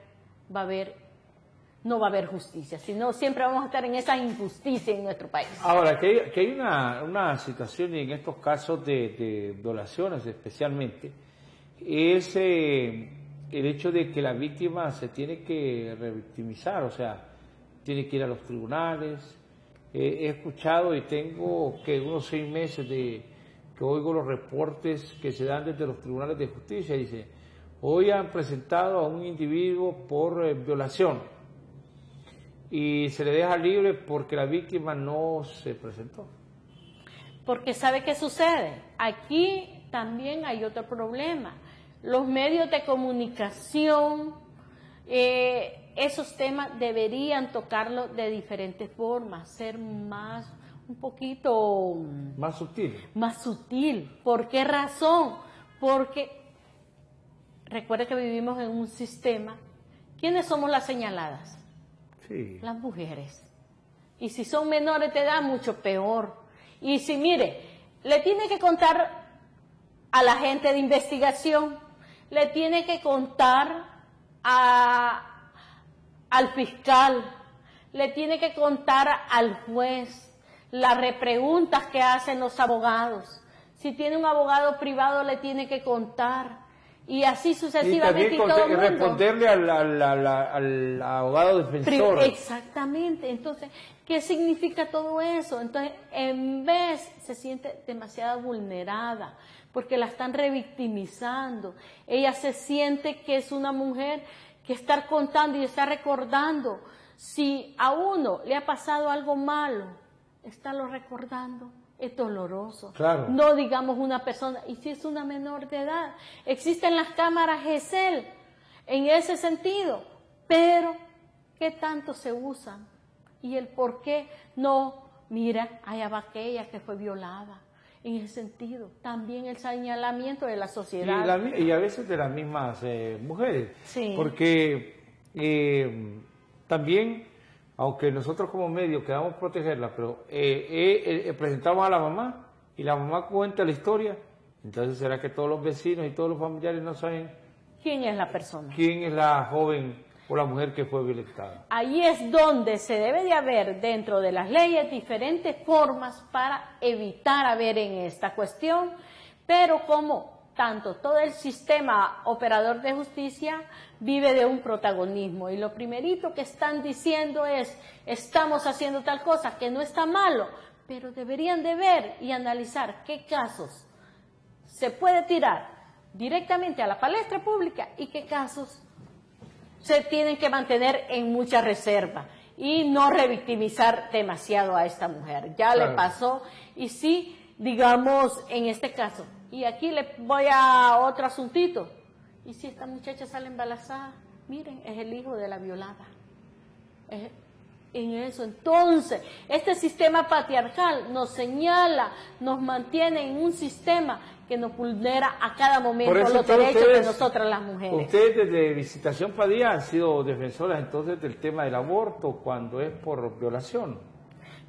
no va a haber justicia, sino siempre vamos a estar en esa injusticia en nuestro país. Ahora, que hay una situación, y en estos casos de violaciones especialmente, es el hecho de que la víctima se tiene que revictimizar, o sea, tiene que ir a los tribunales. He escuchado y tengo que unos 6 meses que oigo los reportes que se dan desde los tribunales de justicia. Dice, hoy han presentado a un individuo por violación y se le deja libre porque la víctima no se presentó. Porque ¿sabe qué sucede? Aquí también hay otro problema. Los medios de comunicación, esos temas deberían tocarlo de diferentes formas, ser un poquito más sutil. Más sutil. ¿Por qué razón? Porque recuerde que vivimos en un sistema. ¿Quiénes somos las señaladas? Sí. Las mujeres. Y si son menores de edad, mucho peor. Y si, mire, le tiene que contar a la gente de investigación, le tiene que contar al fiscal, le tiene que contar al juez, las repreguntas que hacen los abogados. Si tiene un abogado privado, le tiene que contar. Y así sucesivamente. Y también responderle al abogado defensor. Exactamente. Entonces, ¿qué significa todo eso? Entonces, en vez se siente demasiado vulnerada porque la están revictimizando. Ella se siente que es una mujer que está contando y está recordando. Si a uno le ha pasado algo malo, estarlo recordando es doloroso. Claro. No digamos una persona, y si es una menor de edad. Existen las cámaras GESEL en ese sentido, pero ¿qué tanto se usan? Y el por qué no, mira, allá va aquella que fue violada. En ese sentido, también el señalamiento de la sociedad. Y a veces de las mismas mujeres. Sí. Porque también, aunque nosotros como medio queramos protegerla, pero presentamos a la mamá y la mamá cuenta la historia, entonces ¿será que todos los vecinos y todos los familiares no saben quién es la persona? ¿Quién es la joven o la mujer que fue violentada? Ahí es donde se debe de haber dentro de las leyes diferentes formas para evitar haber en esta cuestión, pero como tanto todo el sistema operador de justicia vive de un protagonismo y lo primerito que están diciendo es, estamos haciendo tal cosa, que no está malo, pero deberían de ver y analizar qué casos se puede tirar directamente a la palestra pública y qué casos se tienen que mantener en mucha reserva y no revictimizar demasiado a esta mujer. Ya claro. Le pasó y sí, digamos, en este caso, y aquí le voy a otro asuntito, y si esta muchacha sale embarazada, miren, es el hijo de la violada. En eso, entonces, este sistema patriarcal nos señala, nos mantiene en un sistema que nos vulnera a cada momento los derechos de nosotras las mujeres. Ustedes desde Visitación Padilla han sido defensoras entonces del tema del aborto cuando es por violación.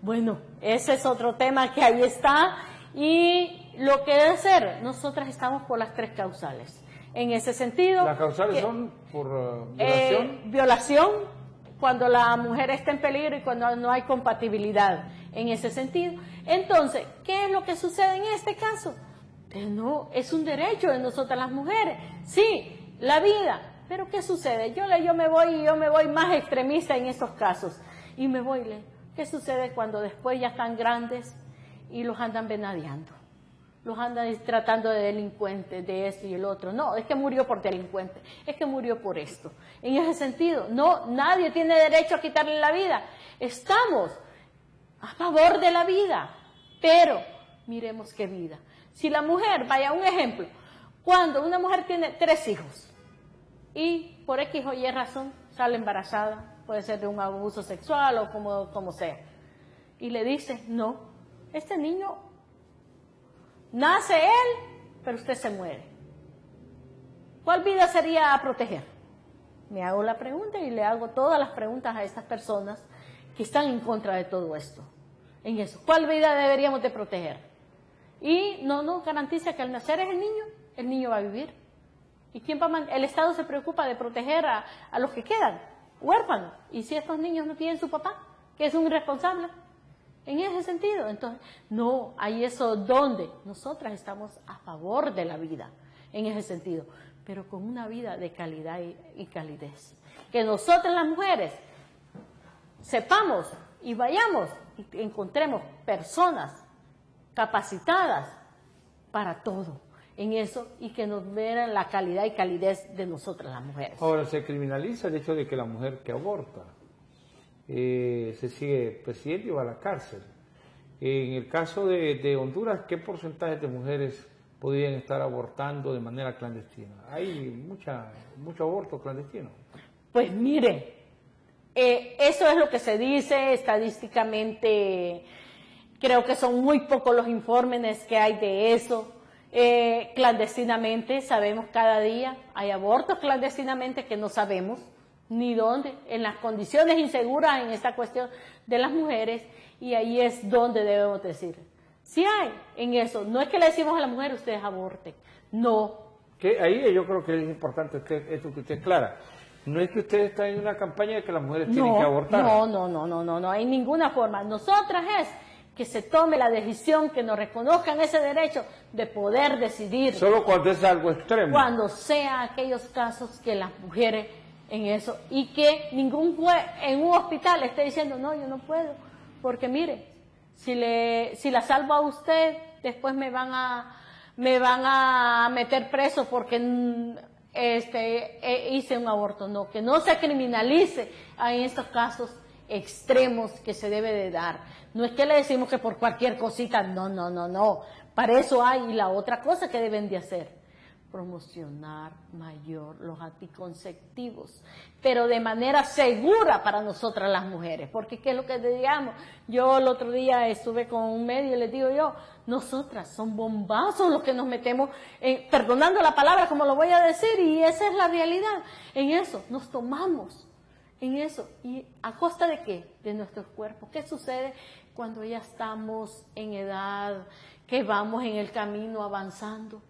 Bueno, ese es otro tema que ahí está y lo que debe ser, nosotras estamos por las 3 causales. En ese sentido... ¿Las causales son por violación? Violación, cuando la mujer está en peligro y cuando no hay compatibilidad en ese sentido. Entonces, ¿qué es lo que sucede en este caso? No, es un derecho de nosotras las mujeres. Sí, la vida. Pero ¿qué sucede? Yo me voy más extremista en estos casos. Y me voy, ¿qué sucede cuando después ya están grandes y los andan venadeando? los anda tratando de delincuentes, de esto y el otro. No, es que murió por delincuente, es que murió por esto. En ese sentido, no, nadie tiene derecho a quitarle la vida. Estamos a favor de la vida, pero miremos qué vida. Si la mujer, vaya, un ejemplo, cuando una mujer tiene 3 hijos y por X o Y razón sale embarazada, puede ser de un abuso sexual o como sea, y le dice, no, este niño nace él, pero usted se muere. ¿Cuál vida sería a proteger? Me hago la pregunta y le hago todas las preguntas a estas personas que están en contra de todo esto. En eso, ¿cuál vida deberíamos de proteger? Y no garantiza que al nacer es el niño va a vivir. ¿Y quién va el Estado se preocupa de proteger a los que quedan, huérfanos? ¿Y si estos niños no tienen su papá, que es un irresponsable? En ese sentido, entonces, no, hay eso donde nosotras estamos a favor de la vida, en ese sentido, pero con una vida de calidad y calidez. Que nosotras las mujeres sepamos y vayamos y encontremos personas capacitadas para todo en eso y que nos vean la calidad y calidez de nosotras las mujeres. Ahora, se criminaliza el hecho de que la mujer que aborta se sigue presidiendo y va a la cárcel. En el caso de Honduras, ¿qué porcentaje de mujeres podrían estar abortando de manera clandestina? Hay mucho aborto clandestino. Pues mire, eso es lo que se dice estadísticamente. Creo que son muy pocos los informes que hay de eso. Clandestinamente, sabemos cada día, hay abortos clandestinamente que no sabemos ni dónde, en las condiciones inseguras en esta cuestión de las mujeres, y ahí es donde debemos decir, sí hay en eso, no es que le decimos a la mujer, ustedes aborten, no. Que ahí yo creo que es importante esto que usted aclara, no es que ustedes están en una campaña de que las mujeres tienen que abortar. No, hay ninguna forma, nosotras es que se tome la decisión, que nos reconozcan ese derecho de poder decidir. Solo cuando es algo extremo. Cuando sea aquellos casos que las mujeres en eso, y que ningún juez en un hospital esté diciendo, no, yo no puedo, porque mire, si la salvo a usted, después me van a meter preso porque hice un aborto. No, que no se criminalice en estos casos extremos que se debe de dar. No es que le decimos que por cualquier cosita, no, para eso hay. Y la otra cosa que deben de hacer, promocionar mayor los anticonceptivos, pero de manera segura para nosotras las mujeres, porque ¿qué es lo que digamos? Yo el otro día estuve con un medio y les digo yo, nosotras son bombazos los que nos metemos, perdonando la palabra como lo voy a decir, y esa es la realidad, en eso nos tomamos, en eso, y ¿a costa de qué? De nuestros cuerpos. ¿Qué sucede cuando ya estamos en edad, que vamos en el camino avanzando?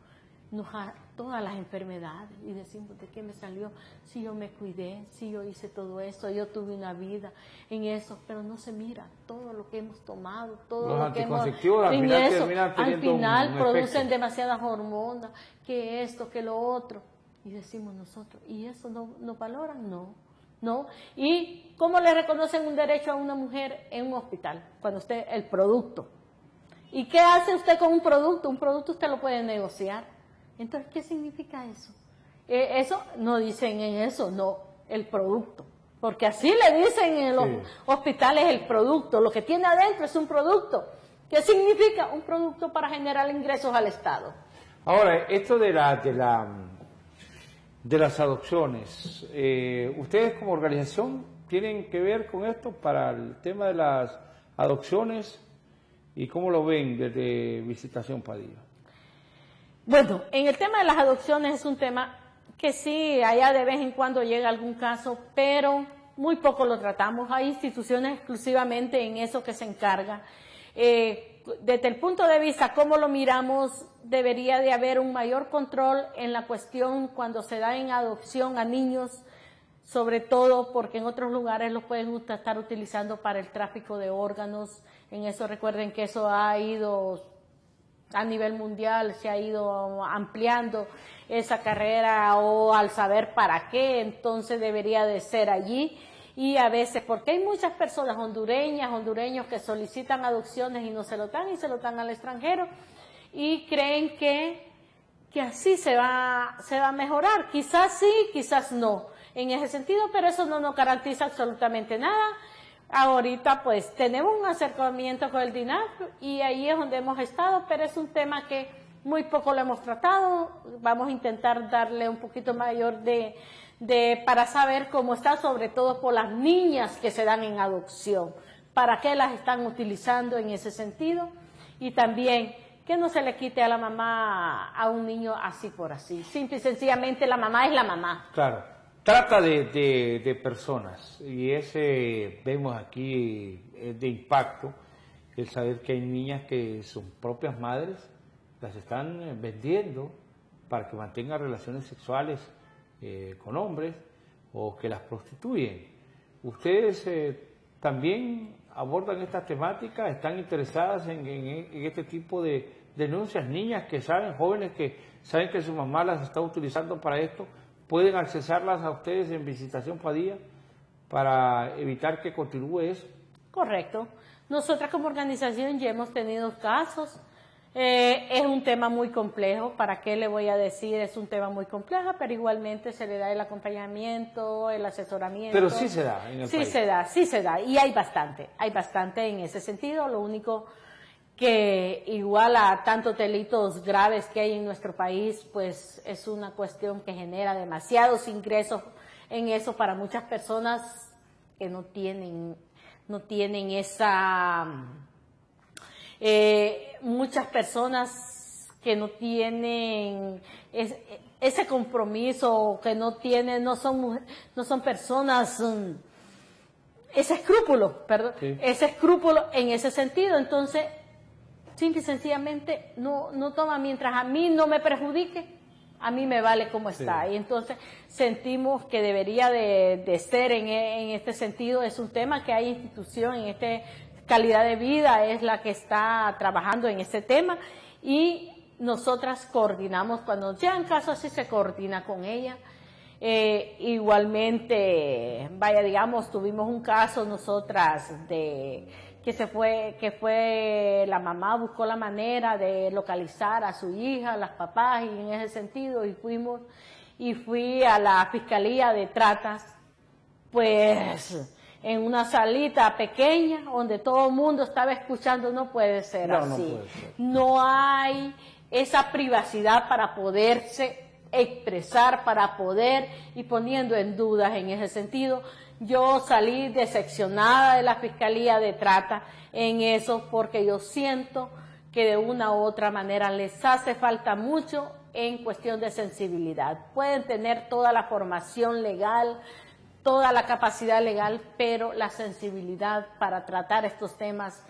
Todas las enfermedades, y decimos, ¿de qué me salió? Si yo me cuidé, si yo hice todo eso, yo tuve una vida en eso, pero no se mira todo lo que hemos tomado, todo los lo que hemos en eso, al final producen demasiadas hormonas, que esto, que lo otro, y decimos nosotros, ¿y eso no valoran? No. ¿Y cómo le reconocen un derecho a una mujer en un hospital? Cuando usted, el producto. ¿Y qué hace usted con un producto? Un producto usted lo puede negociar. Entonces, ¿qué significa eso? Eso no dicen en eso, no, el producto. Porque así le dicen en los hospitales el producto. Lo que tiene adentro es un producto. ¿Qué significa? Un producto para generar ingresos al Estado. Ahora, esto de las adopciones, ¿ustedes como organización tienen que ver con esto para el tema de las adopciones? ¿Y cómo lo ven desde Visitación Padilla? Bueno, en el tema de las adopciones es un tema que sí, allá de vez en cuando llega algún caso, pero muy poco lo tratamos. Hay instituciones exclusivamente en eso que se encarga. Desde el punto de vista, cómo lo miramos, debería de haber un mayor control en la cuestión cuando se da en adopción a niños, sobre todo porque en otros lugares los pueden estar utilizando para el tráfico de órganos. En eso recuerden que eso ha ido a nivel mundial, se ha ido ampliando esa carrera, o al saber para qué, entonces debería de ser allí. Y a veces, porque hay muchas personas hondureños que solicitan adopciones y no se lo dan, y se lo dan al extranjero, y creen que así se va a mejorar. Quizás sí, quizás no, en ese sentido, pero eso no nos garantiza absolutamente nada. Ahorita pues tenemos un acercamiento con el DINAF y ahí es donde hemos estado, pero es un tema que muy poco lo hemos tratado. Vamos a intentar darle un poquito mayor para saber cómo está, sobre todo por las niñas que se dan en adopción, para qué las están utilizando en ese sentido, y también que no se le quite a la mamá a un niño así por así. Simple y sencillamente la mamá es la mamá. Claro, trata de personas, y ese vemos aquí de impacto, el saber que hay niñas que sus propias madres las están vendiendo para que mantengan relaciones sexuales con hombres, o que las prostituyen. ¿Ustedes también abordan estas temáticas? ¿Están interesadas en este tipo de denuncias? Niñas que saben, jóvenes que saben que su mamá las está utilizando para esto, ¿pueden accesarlas a ustedes en Visitación Padilla para evitar que continúe eso? Correcto. Nosotras como organización ya hemos tenido casos. Es un tema muy complejo, ¿para qué le voy a decir? Es un tema muy complejo, pero igualmente se le da el acompañamiento, el asesoramiento. Pero sí se da en el país. Sí se da, y hay bastante en ese sentido. Lo único que igual a tantos delitos graves que hay en nuestro país, pues es una cuestión que genera demasiados ingresos en eso para muchas personas que no tienen esa... muchas personas que no tienen ese compromiso, que no son personas, ese escrúpulo, ese escrúpulo en ese sentido. Entonces, simple y sencillamente no toma, mientras a mí no me perjudique, a mí me vale como está. Y entonces sentimos que debería de ser en este sentido. Es un tema que hay institución en Calidad de Vida es la que está trabajando en este tema, y nosotras coordinamos, cuando llegan casos así se coordina con ella. Igualmente, digamos, tuvimos un caso nosotras que fue la mamá buscó la manera de localizar a su hija, las papás, y en ese sentido, fui a la Fiscalía de Tratas, pues... en una salita pequeña donde todo el mundo estaba escuchando. No puede ser así. No puede ser. No hay esa privacidad para poderse expresar, para poder, y poniendo en dudas en ese sentido. Yo salí decepcionada de la Fiscalía de Trata en eso, porque yo siento que de una u otra manera les hace falta mucho en cuestión de sensibilidad. Pueden tener toda la formación legal, toda la capacidad legal, pero la sensibilidad para tratar estos temas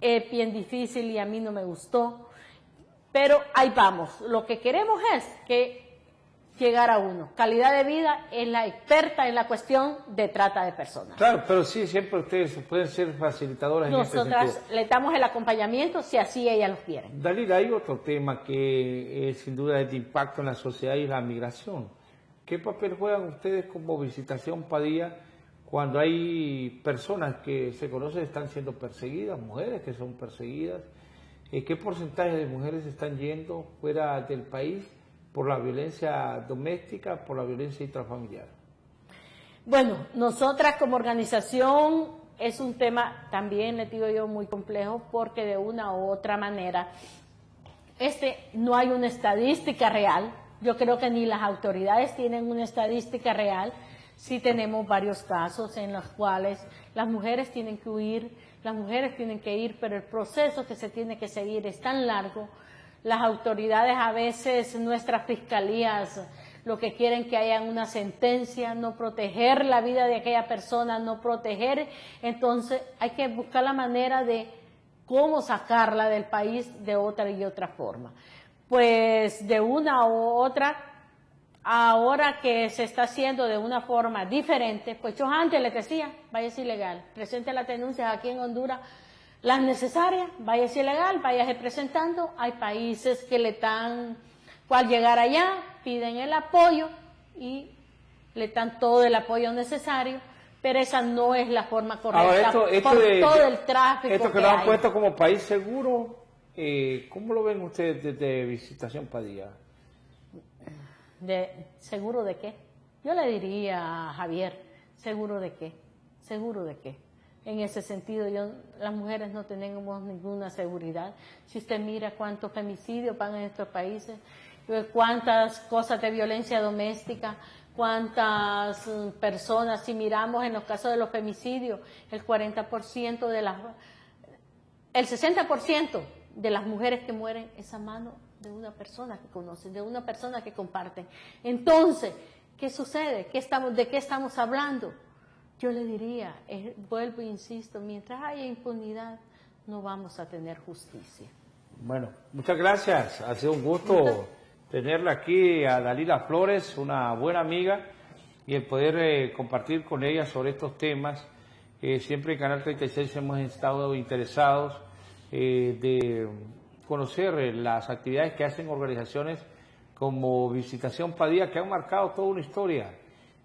es bien difícil, y a mí no me gustó. Pero ahí vamos. Lo que queremos es que llegar a uno. Calidad de Vida es la experta en la cuestión de trata de personas. Claro, pero sí, siempre ustedes pueden ser facilitadoras en este sentido. Nosotras le damos el acompañamiento si así ellas lo quieren. Dalila, hay otro tema que sin duda es de impacto en la sociedad, y la migración. ¿Qué papel juegan ustedes como Visitación Padilla cuando hay personas que se conocen están siendo perseguidas, mujeres que son perseguidas? ¿Qué porcentaje de mujeres están yendo fuera del país por la violencia doméstica, por la violencia intrafamiliar? Bueno, nosotras como organización es un tema también, le digo yo, muy complejo, porque de una u otra manera no hay una estadística real. Yo creo que ni las autoridades tienen una estadística real. Sí tenemos varios casos en los cuales las mujeres tienen que huir, las mujeres tienen que ir, pero el proceso que se tiene que seguir es tan largo. Las autoridades, a veces nuestras fiscalías, lo que quieren que haya una sentencia, no proteger la vida de aquella persona, no proteger. Entonces hay que buscar la manera de cómo sacarla del país de otra y otra forma. Pues de una u otra, ahora que se está haciendo de una forma diferente, pues yo antes les decía, váyase ilegal, presente las denuncias aquí en Honduras, las necesarias, váyase ilegal, váyase presentando. Hay países que le están, al llegar allá, piden el apoyo y le dan todo el apoyo necesario, pero esa no es la forma correcta. Ahora, por todo el tráfico esto que lo han puesto como país seguro, ¿cómo lo ven ustedes desde Visitación Padilla? ¿Seguro de qué? Yo le diría a Javier, ¿seguro de qué? ¿Seguro de qué? En ese sentido, las mujeres no tenemos ninguna seguridad. Si usted mira cuántos femicidios van en estos países, cuántas cosas de violencia doméstica, cuántas personas, si miramos en los casos de los femicidios, el 60% de las mujeres que mueren es a mano de una persona que conocen, de una persona que comparten. Entonces, ¿qué sucede? ¿De qué estamos hablando? Yo le diría, vuelvo e insisto, mientras haya impunidad, no vamos a tener justicia. Bueno, muchas gracias. Ha sido un gusto tenerla aquí a Dalila Flores, una buena amiga, y el poder compartir con ella sobre estos temas. Siempre en Canal 36 hemos estado interesados de conocer las actividades que hacen organizaciones como Visitación Padilla, que han marcado toda una historia.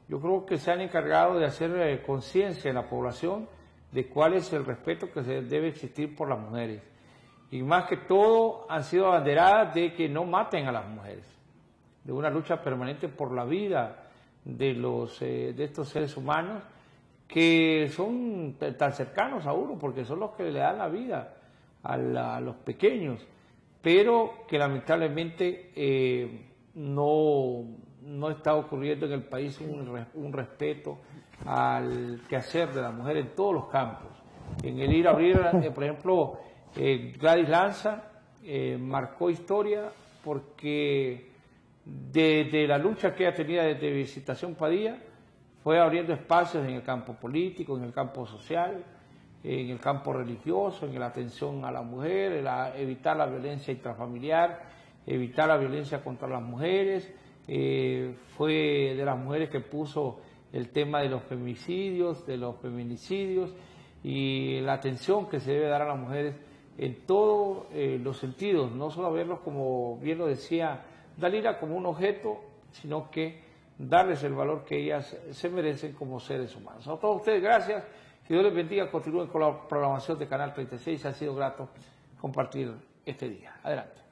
Yo creo que se han encargado de hacer conciencia en la población de cuál es el respeto que se debe existir por las mujeres. Y más que todo han sido abanderadas de que no maten a las mujeres, de una lucha permanente por la vida de estos seres humanos que son tan cercanos a uno, porque son los que le dan la vida a los pequeños, pero que lamentablemente no está ocurriendo en el país un respeto al quehacer de la mujer en todos los campos. En el ir a abrir, por ejemplo, Gladys Lanza marcó historia porque desde la lucha que ella tenía desde Visitación Padilla fue abriendo espacios en el campo político, en el campo social, en el campo religioso, en la atención a la mujer, evitar la violencia intrafamiliar, evitar la violencia contra las mujeres. Fue de las mujeres que puso el tema de los femicidios, de los feminicidios y la atención que se debe dar a las mujeres en todos los sentidos, no solo verlos como bien lo decía Dalila, como un objeto, sino que darles el valor que ellas se merecen como seres humanos. A todos ustedes, gracias, que Dios les bendiga, continúen con la programación de Canal 36, ha sido grato compartir este día. Adelante.